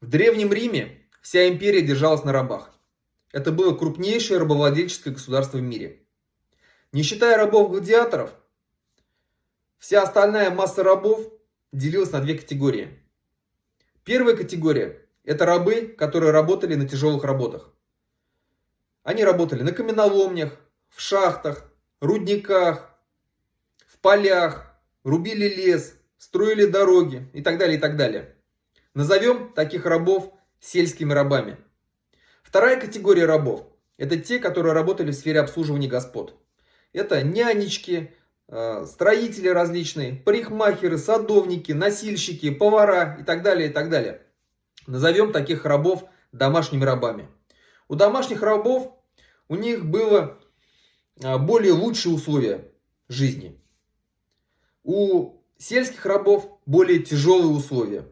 В Древнем Риме вся империя держалась на рабах. Это было крупнейшее рабовладельческое государство в мире. Не считая рабов-гладиаторов, вся остальная масса рабов делилась на две категории. Первая категория – это рабы, которые работали на тяжелых работах. Они работали на каменоломнях, в шахтах, рудниках, в полях, рубили лес, строили дороги и так далее, и так далее. Назовем таких рабов сельскими рабами. Вторая категория рабов – это те, которые работали в сфере обслуживания господ. Это нянечки, строители различные, парикмахеры, садовники, носильщики, повара и так далее, и так далее. Назовем таких рабов домашними рабами. У домашних рабов у них было более лучшие условия жизни. У сельских рабов более тяжелые условия.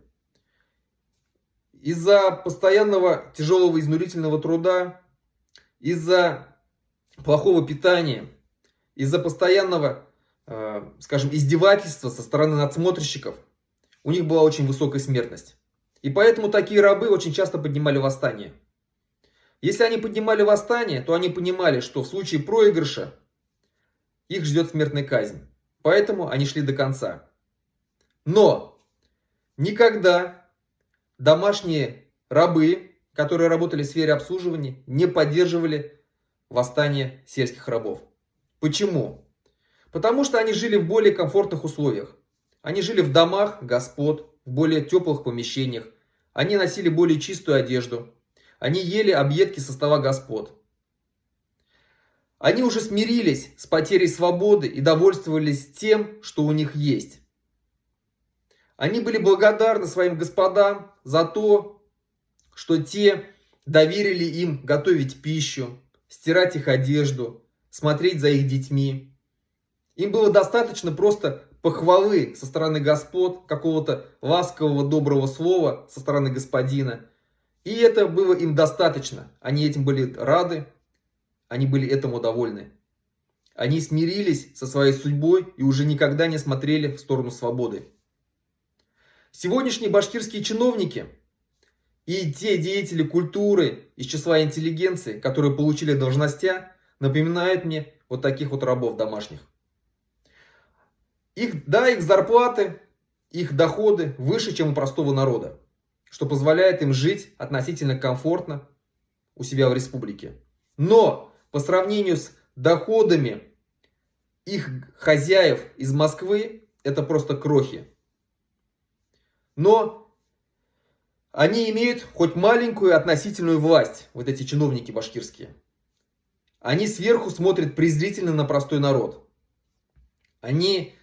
Из-за постоянного тяжелого изнурительного труда, из-за плохого питания, из-за постоянного, скажем, издевательства со стороны надсмотрщиков, у них была очень высокая смертность. И поэтому такие рабы очень часто поднимали восстание. Если они поднимали восстание, то они понимали, что в случае проигрыша их ждет смертная казнь. Поэтому они шли до конца. Но никогда домашние рабы, которые работали в сфере обслуживания, не поддерживали восстание сельских рабов. Почему? Потому что они жили в более комфортных условиях. Они жили в домах господ, в более теплых помещениях. Они носили более чистую одежду. Они ели объедки со стола господ. Они уже смирились с потерей свободы и довольствовались тем, что у них есть. Они были благодарны своим господам за то, что те доверили им готовить пищу, стирать их одежду, смотреть за их детьми. Им было достаточно просто похвалы со стороны господ, какого-то ласкового доброго слова со стороны господина. И это было им достаточно. Они этим были рады, они были этому довольны. Они смирились со своей судьбой и уже никогда не смотрели в сторону свободы. Сегодняшние башкирские чиновники и те деятели культуры из числа интеллигенции, которые получили должности, напоминают мне вот таких вот рабов домашних. Их зарплаты, их доходы выше, чем у простого народа, что позволяет им жить относительно комфортно у себя в республике. Но по сравнению с доходами их хозяев из Москвы, это просто крохи. Но они имеют хоть маленькую относительную власть, вот эти чиновники башкирские. Они сверху смотрят презрительно на простой народ. Они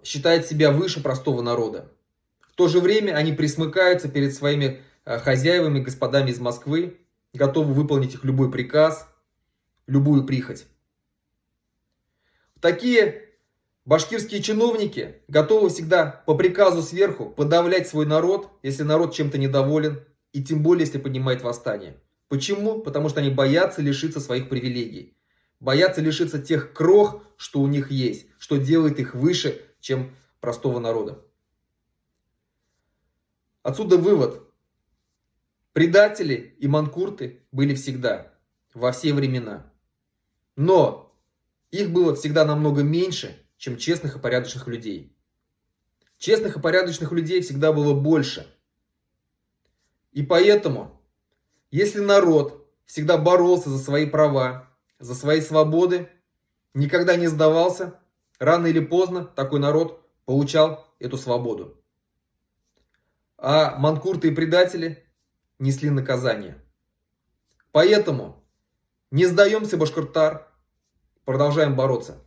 считают себя выше простого народа. В то же время они присмыкаются перед своими хозяевами, господами из Москвы, готовы выполнить их любой приказ, любую прихоть. Такие башкирские чиновники готовы всегда по приказу сверху подавлять свой народ, если народ чем-то недоволен, и тем более, если поднимает восстание. Почему? Потому что они боятся лишиться своих привилегий. Боятся лишиться тех крох, что у них есть, что делает их выше, чем простого народа. Отсюда вывод. Предатели и манкурты были всегда, во все времена. Но их было всегда намного меньше, чем честных и порядочных людей. Честных и порядочных людей всегда было больше. И поэтому, если народ всегда боролся за свои права, за свои свободы, никогда не сдавался, рано или поздно такой народ получал эту свободу. А манкурты и предатели несли наказание. Поэтому не сдаемся, Башкортостан, продолжаем бороться.